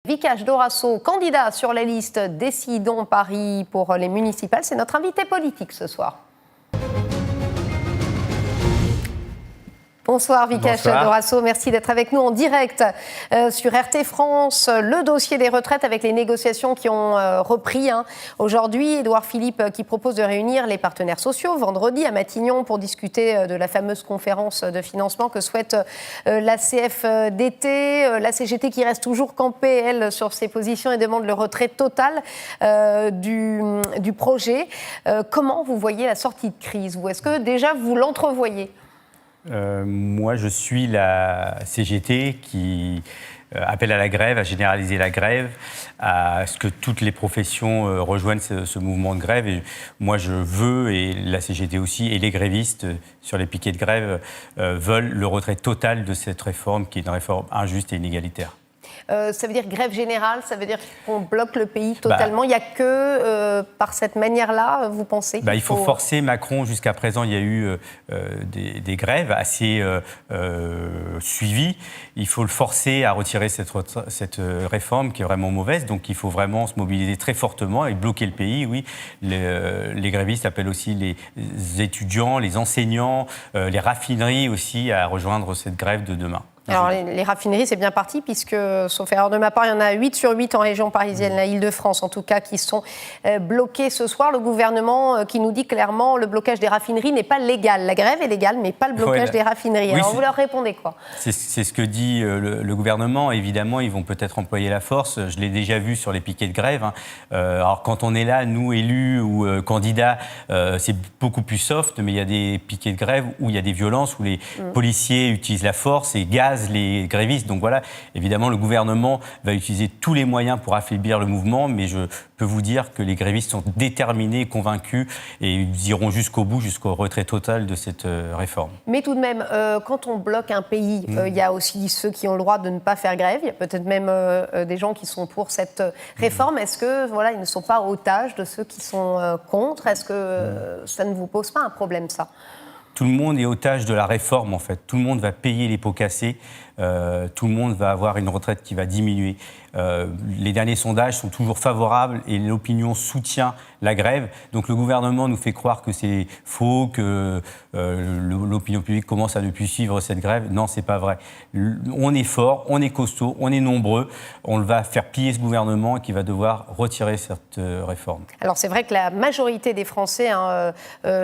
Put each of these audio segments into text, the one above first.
Vikash Dorasso, candidat sur la liste Décidons Paris pour les municipales, c'est notre invité politique ce soir. Bonsoir Vikash Dorasso, merci d'être avec nous en direct sur RT France. Le dossier des retraites avec les négociations qui ont repris aujourd'hui. Édouard Philippe qui propose de réunir les partenaires sociaux vendredi à Matignon pour discuter de la fameuse conférence de financement que souhaite la CFDT. La CGT qui reste toujours campée, elle, sur ses positions et demande le retrait total du projet. Comment vous voyez la sortie de crise? Ou est-ce que déjà vous l'entrevoyez? Moi, je suis la CGT qui appelle à la grève, à généraliser la grève, à ce que toutes les professions rejoignent ce mouvement de grève. Et moi, je veux, et la CGT aussi, et les grévistes sur les piquets de grève veulent le retrait total de cette réforme qui est une réforme injuste et inégalitaire. Ça veut dire grève générale, ça veut dire qu'on bloque le pays totalement. Il n'y a que par cette manière-là, vous pensez il faut forcer Macron. Jusqu'à présent, il y a eu des grèves assez suivies. Il faut le forcer à retirer cette réforme qui est vraiment mauvaise. Donc il faut vraiment se mobiliser très fortement et bloquer le pays. Oui, les grévistes appellent aussi les étudiants, les enseignants, les raffineries aussi à rejoindre cette grève de demain. Alors, les raffineries, c'est bien parti, puisque, sauf erreur de ma part, il y en a 8 sur 8 en région parisienne, la Île-de-France en tout cas, qui sont bloquées ce soir. Le gouvernement qui nous dit clairement le blocage des raffineries n'est pas légal. La grève est légale, mais pas le blocage des raffineries. Oui, alors, vous leur répondez quoi? C'est ce que dit le gouvernement. Évidemment, ils vont peut-être employer la force. Je l'ai déjà vu sur les piquets de grève. Alors, quand on est là, nous, élus ou candidats, c'est beaucoup plus soft, mais il y a des piquets de grève où il y a des violences, où les policiers utilisent la force et gazent les grévistes. Donc voilà, évidemment, le gouvernement va utiliser tous les moyens pour affaiblir le mouvement, mais je peux vous dire que les grévistes sont déterminés, convaincus, et ils iront jusqu'au bout, jusqu'au retrait total de cette réforme. Mais tout de même, quand on bloque un pays, il y a aussi ceux qui ont le droit de ne pas faire grève. Il y a peut-être même des gens qui sont pour cette réforme. Est-ce que voilà, ils ne sont pas otages de ceux qui sont contre? Est-ce que ça ne vous pose pas un problème, ça? Tout le monde est otage de la réforme, en fait. Tout le monde va payer les pots cassés. Tout le monde va avoir une retraite qui va diminuer. Les derniers sondages sont toujours favorables et l'opinion soutient la grève. Donc le gouvernement nous fait croire que c'est faux, que l'opinion publique commence à ne plus suivre cette grève. Non, c'est pas vrai. On est fort, on est costaud, on est nombreux. On va faire plier ce gouvernement qui va devoir retirer cette réforme. Alors c'est vrai que la majorité des Français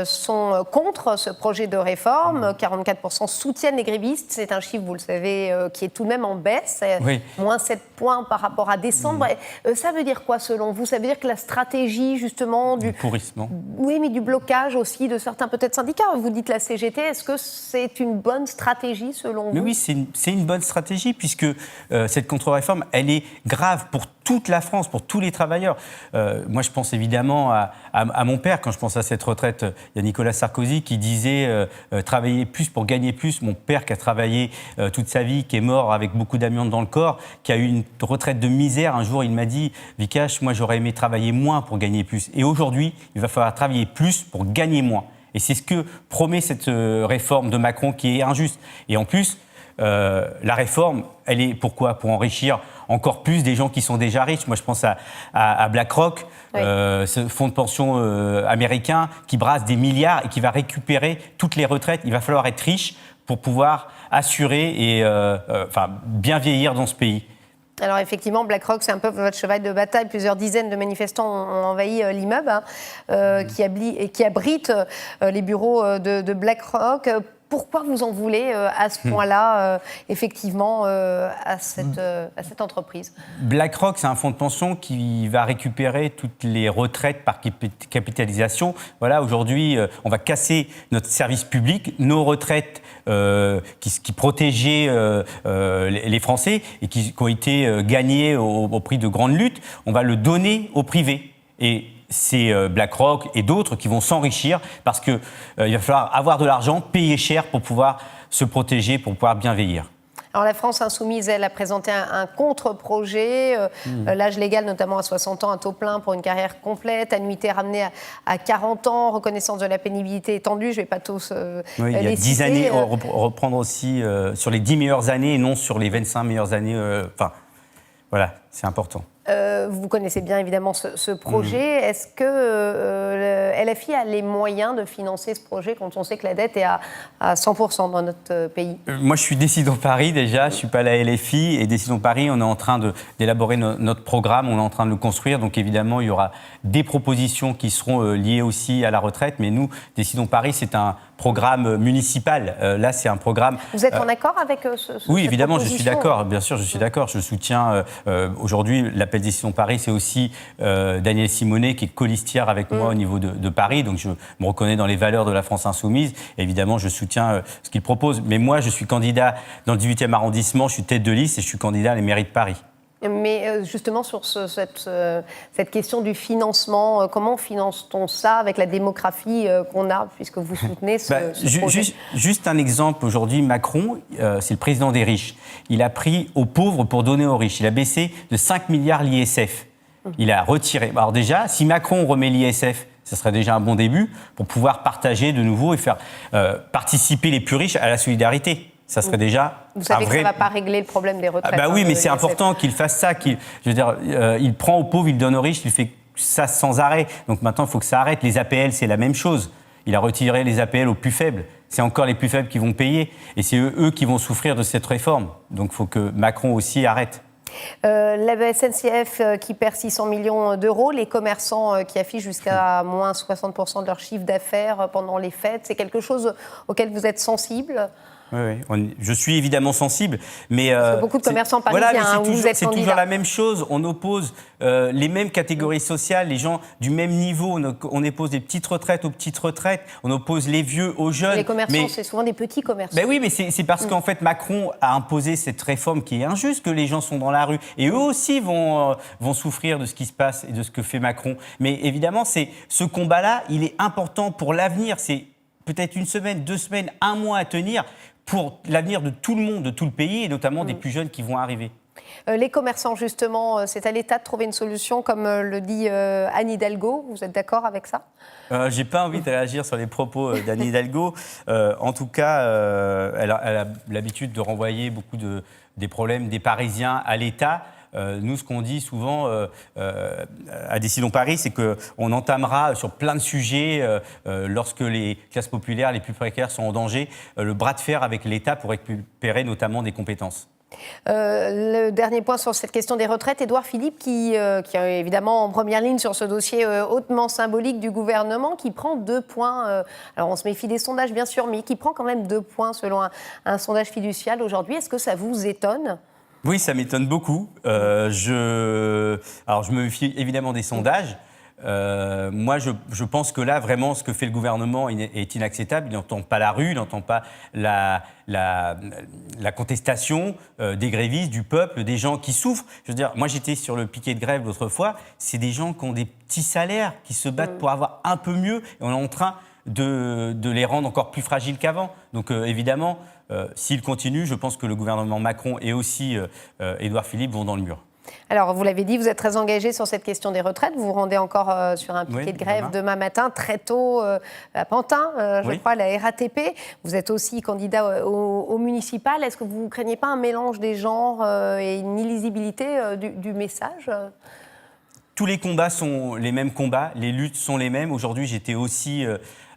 sont contre ce projet de réforme. 44% soutiennent les grévistes. C'est un chiffre, vous le savez, qui est tout de même en baisse. Oui. Moins 7 points par rapport à décembre. Ça veut dire quoi selon vous? Ça veut dire que la stratégie justement du pourrissement. Oui, mais du blocage aussi de certains peut-être syndicats. Vous dites la CGT, est-ce que c'est une bonne stratégie selon vous? Mais oui, c'est une bonne stratégie puisque cette contre-réforme, elle est grave pour toute la France, pour tous les travailleurs. Moi, je pense évidemment à mon père. Quand je pense à cette retraite, il y a Nicolas Sarkozy qui disait travailler plus pour gagner plus. Mon père qui a travaillé toute sa vie, qui est mort avec beaucoup d'amiante dans le corps, qui a eu une retraite de misère. Un jour, il m'a dit « Vikash, moi, j'aurais aimé travailler moins pour gagner plus. Et aujourd'hui, il va falloir travailler plus pour gagner moins. » Et c'est ce que promet cette réforme de Macron qui est injuste. Et en plus, la réforme, elle est pourquoi? Pour enrichir encore plus des gens qui sont déjà riches. Moi, je pense à BlackRock, oui. Ce fonds de pension américain qui brasse des milliards et qui va récupérer toutes les retraites. Il va falloir être riche pour pouvoir assurer et bien vieillir dans ce pays. Alors effectivement, BlackRock, c'est un peu votre cheval de bataille. Plusieurs dizaines de manifestants ont envahi l'immeuble qui abrite les bureaux de BlackRock. Pourquoi vous en voulez à ce point-là, effectivement, à cette entreprise? BlackRock, c'est un fonds de pension qui va récupérer toutes les retraites par capitalisation. Voilà, aujourd'hui, on va casser notre service public, nos retraites qui protégeaient les Français et qui ont été gagnées au prix de grandes luttes. On va le donner au privé. Et c'est BlackRock et d'autres qui vont s'enrichir parce qu'il va falloir avoir de l'argent, payer cher pour pouvoir se protéger, pour pouvoir bien vieillir. Alors la France insoumise, elle a présenté un contre-projet, l'âge légal notamment à 60 ans, un taux plein pour une carrière complète, annuité ramenée à 40 ans, reconnaissance de la pénibilité étendue, je ne vais pas tous oui, il y a 10 années, reprendre aussi sur les 10 meilleures années et non sur les 25 meilleures années. Voilà, c'est important. Vous connaissez bien évidemment ce projet. Est-ce que le LFI a les moyens de financer ce projet quand on sait que la dette est à 100% dans notre pays? Moi, je suis Décidons Paris déjà, je ne suis pas la LFI. Et Décidons Paris, on est en train d'élaborer notre programme, on est en train de le construire. Donc évidemment, il y aura des propositions qui seront liées aussi à la retraite. Mais nous, Décidons Paris, c'est un programme municipal. Là, c'est un programme... Vous êtes en accord avec Oui, évidemment, je suis proposition? d'accord. Bien sûr, je suis d'accord. Je soutiens aujourd'hui l'appel Décidons Paris. C'est aussi Danielle Simonet qui est colistière avec moi au niveau de Paris. Donc, je me reconnais dans les valeurs de la France insoumise. Et évidemment, je soutiens ce qu'il propose. Mais moi, je suis candidat dans le 18e arrondissement. Je suis tête de liste et je suis candidat à la mairie de Paris. Mais justement, sur cette question du financement, comment finance-t-on ça avec la démographie qu'on a, puisque vous soutenez ce projet? Juste un exemple, aujourd'hui, Macron, c'est le président des riches. Il a pris aux pauvres pour donner aux riches. Il a baissé de 5 milliards l'ISF. Il a retiré. Alors déjà, si Macron remet l'ISF, ce serait déjà un bon début pour pouvoir partager de nouveau et faire participer les plus riches à la solidarité. Ça serait déjà Vous savez un que ça ne va pas régler le problème des retraites. Oui, mais c'est important qu'il fasse ça. Il prend aux pauvres, il donne aux riches, il fait ça sans arrêt. Donc maintenant, il faut que ça arrête. Les APL, c'est la même chose. Il a retiré les APL aux plus faibles. C'est encore les plus faibles qui vont payer. Et c'est eux qui vont souffrir de cette réforme. Donc il faut que Macron aussi arrête. La SNCF qui perd 600 millions d'euros, les commerçants qui affichent jusqu'à moins 60% de leur chiffre d'affaires pendant les fêtes, c'est quelque chose auquel vous êtes sensible? Oui, je suis évidemment sensible, mais beaucoup de commerçants parisiens, c'est toujours la même chose. On oppose les mêmes catégories sociales, les gens du même niveau. On oppose des petites retraites aux petites retraites. On oppose les vieux aux jeunes. Les commerçants, c'est souvent des petits commerçants. Oui, mais c'est parce qu'en fait Macron a imposé cette réforme qui est injuste que les gens sont dans la rue et eux aussi vont souffrir de ce qui se passe et de ce que fait Macron. Mais évidemment, ce combat-là, il est important pour l'avenir. C'est peut-être une semaine, 2 semaines, 1 mois à tenir pour l'avenir de tout le monde, de tout le pays, et notamment des plus jeunes qui vont arriver. Les commerçants, justement, c'est à l'État de trouver une solution, comme le dit Anne Hidalgo. Vous êtes d'accord avec ça? J'ai pas envie de réagir sur les propos d'Anne Hidalgo. En tout cas, elle a l'habitude de renvoyer beaucoup des problèmes des Parisiens à l'État. Nous, ce qu'on dit souvent à Décidons Paris, c'est qu'on entamera sur plein de sujets, lorsque les classes populaires les plus précaires sont en danger, le bras de fer avec l'État pour récupérer notamment des compétences. Le dernier point sur cette question des retraites, Édouard Philippe, qui est évidemment en première ligne sur ce dossier hautement symbolique du gouvernement, qui prend 2 points. Alors on se méfie des sondages, bien sûr, mais qui prend quand même 2 points selon un sondage fiducial aujourd'hui. Est-ce que ça vous étonne ? Oui, ça m'étonne beaucoup. Alors, je me méfie évidemment des sondages. Moi, je pense que là, vraiment, ce que fait le gouvernement est inacceptable. Il n'entend pas la rue, il n'entend pas la contestation des grévistes, du peuple, des gens qui souffrent. Je veux dire, moi, j'étais sur le piquet de grève l'autre fois. C'est des gens qui ont des petits salaires, qui se battent pour avoir un peu mieux. Et on est en train de les rendre encore plus fragiles qu'avant. Donc, évidemment, s'il continue, je pense que le gouvernement Macron et aussi Édouard Philippe vont dans le mur. Alors, vous l'avez dit, vous êtes très engagé sur cette question des retraites. Vous vous rendez encore sur un piquet de grève demain matin, très tôt, à Pantin, je crois, à la RATP. Vous êtes aussi candidat au municipal. Est-ce que vous ne craignez pas un mélange des genres et une illisibilité du message ? Tous les combats sont les mêmes combats, les luttes sont les mêmes. Aujourd'hui, j'étais aussi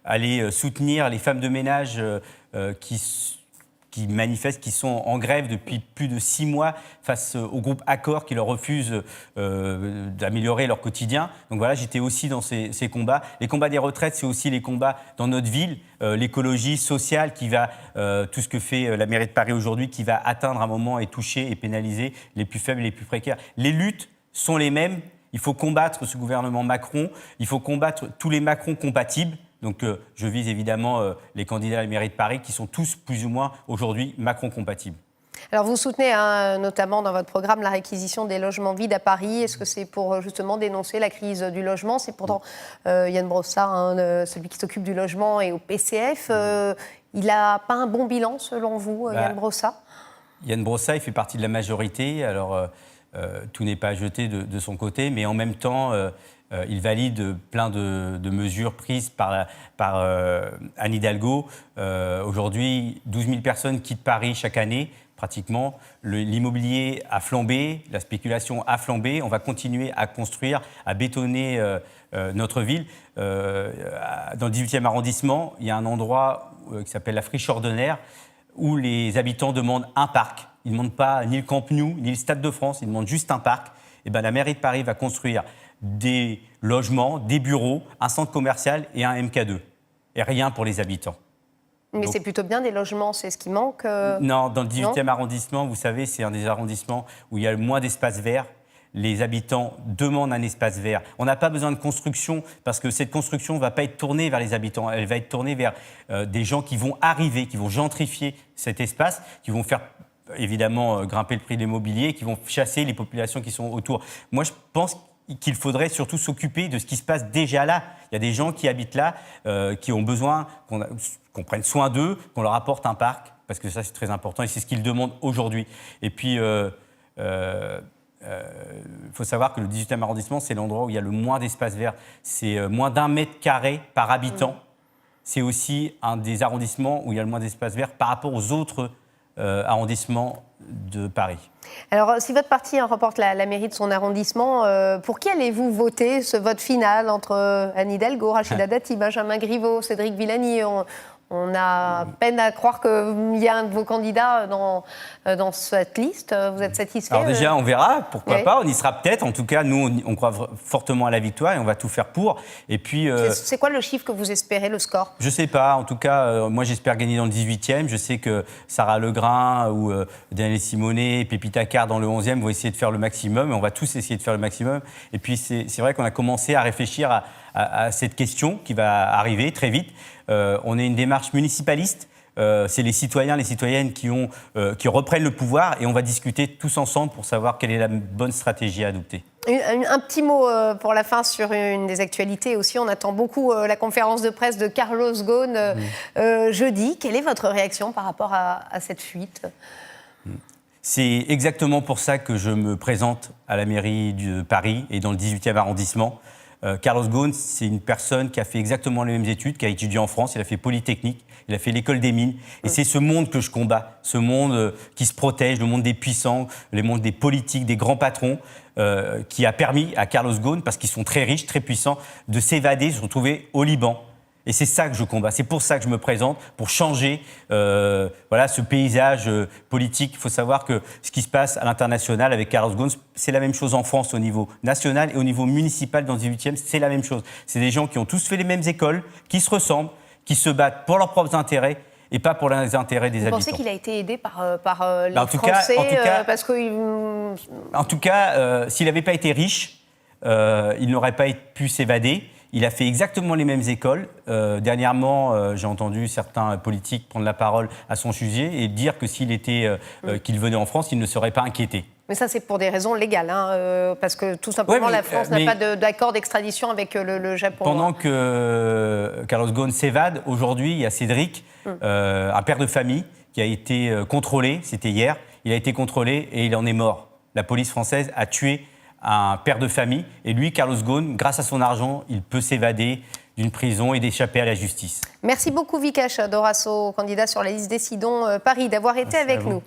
allé soutenir les femmes de ménage qui manifestent, qui sont en grève depuis plus de 6 mois face au groupe Accor qui leur refuse d'améliorer leur quotidien. Donc voilà, j'étais aussi dans ces combats. Les combats des retraites, c'est aussi les combats dans notre ville, l'écologie sociale qui va, tout ce que fait la mairie de Paris aujourd'hui, qui va atteindre un moment et toucher et pénaliser les plus faibles et les plus précaires. Les luttes sont les mêmes. Il faut combattre ce gouvernement Macron. Il faut combattre tous les Macron compatibles. Donc je vise évidemment les candidats à la mairie de Paris qui sont tous plus ou moins aujourd'hui Macron compatibles. Alors vous soutenez notamment dans votre programme la réquisition des logements vides à Paris. Est-ce que c'est pour justement dénoncer la crise du logement ? C'est pourtant Yann Brossard, celui qui s'occupe du logement et au PCF. Il n'a pas un bon bilan selon vous, Yann Brossard ? Yann Brossard, il fait partie de la majorité. Alors tout n'est pas jeté de son côté, mais en même temps... il valide plein de mesures prises par Anne Hidalgo. Aujourd'hui, 12 000 personnes quittent Paris chaque année. pratiquement. L'immobilier a flambé, la spéculation a flambé. On va continuer à construire, à bétonner notre ville. Dans le 18e arrondissement, il y a un endroit qui s'appelle la Friche Ordonnaire où les habitants demandent un parc. Ils ne demandent pas ni le Camp Nou, ni le Stade de France, ils demandent juste un parc. Et bien, la mairie de Paris va construire des logements, des bureaux, un centre commercial et un MK2. Et rien pour les habitants. Mais donc, c'est plutôt bien des logements, c'est ce qui manque Non, dans le 18e arrondissement, vous savez, c'est un des arrondissements où il y a le moins d'espace vert. Les habitants demandent un espace vert. On n'a pas besoin de construction parce que cette construction ne va pas être tournée vers les habitants. Elle va être tournée vers des gens qui vont arriver, qui vont gentrifier cet espace, qui vont faire évidemment grimper le prix de l'immobilier, qui vont chasser les populations qui sont autour. Moi, je pense qu'il faudrait surtout s'occuper de ce qui se passe déjà là. Il y a des gens qui habitent là, qui ont besoin qu'on prenne soin d'eux, qu'on leur apporte un parc, parce que ça, c'est très important et c'est ce qu'ils demandent aujourd'hui. Et puis, faut savoir que le 18e arrondissement, c'est l'endroit où il y a le moins d'espace vert. C'est moins d'1 mètre carré par habitant. C'est aussi un des arrondissements où il y a le moins d'espace vert par rapport aux autres arrondissements de Paris. Alors, si votre parti remporte la mairie de son arrondissement, pour qui allez-vous voter ce vote final entre Anne Hidalgo, Rachida Dati, Benjamin Griveaux, Cédric Villani? On a peine à croire qu'il y a un de vos candidats dans cette liste. Vous êtes satisfait? Alors déjà, on verra, pourquoi pas, on y sera peut-être. En tout cas, nous, on croit fortement à la victoire et on va tout faire pour. Et puis, c'est quoi le chiffre que vous espérez, le score? Je ne sais pas. En tout cas, moi, j'espère gagner dans le 18e. Je sais que Sarah Legrain ou Daniel Simonet, Pépita Card dans le 11e vont essayer de faire le maximum. Et on va tous essayer de faire le maximum. Et puis, c'est vrai qu'on a commencé à réfléchir à cette question qui va arriver très vite. On est une démarche municipaliste. C'est les citoyens, les citoyennes qui reprennent le pouvoir et on va discuter tous ensemble pour savoir quelle est la bonne stratégie à adopter. Un petit mot pour la fin sur une des actualités aussi. On attend beaucoup la conférence de presse de Carlos Ghosn jeudi. Quelle est votre réaction par rapport à cette fuite? C'est exactement pour ça que je me présente à la mairie de Paris et dans le 18e arrondissement. Carlos Ghosn, c'est une personne qui a fait exactement les mêmes études, qui a étudié en France, il a fait Polytechnique, il a fait l'école des mines. Et c'est ce monde que je combats, ce monde qui se protège, le monde des puissants, le monde des politiques, des grands patrons, qui a permis à Carlos Ghosn, parce qu'ils sont très riches, très puissants, de s'évader, de se retrouver au Liban. Et c'est ça que je combats, c'est pour ça que je me présente, pour changer ce paysage politique. Il faut savoir que ce qui se passe à l'international avec Carlos Ghosn, c'est la même chose en France au niveau national et au niveau municipal dans le 18e, c'est la même chose. C'est des gens qui ont tous fait les mêmes écoles, qui se ressemblent, qui se battent pour leurs propres intérêts et pas pour les intérêts des habitants. Vous pensez qu'il a été aidé par les Français parce que... En tout cas, s'il n'avait pas été riche, il n'aurait pas pu s'évader. Il a fait exactement les mêmes écoles. Dernièrement, j'ai entendu certains politiques prendre la parole à son sujet et dire que s'il qu'il venait en France, il ne serait pas inquiété. Mais ça, c'est pour des raisons légales, parce que tout simplement, la France n'a pas d'accord d'extradition avec le Japon. Pendant que Carlos Ghosn s'évade, aujourd'hui, il y a Cédric, un père de famille, qui a été contrôlé, c'était hier, il a été contrôlé et il en est mort. La police française a tué un père de famille. Et lui, Carlos Ghosn, grâce à son argent, il peut s'évader d'une prison et d'échapper à la justice. Merci beaucoup, Vikash Dorasso, candidat sur la liste Décidons Paris, d'avoir été avec nous.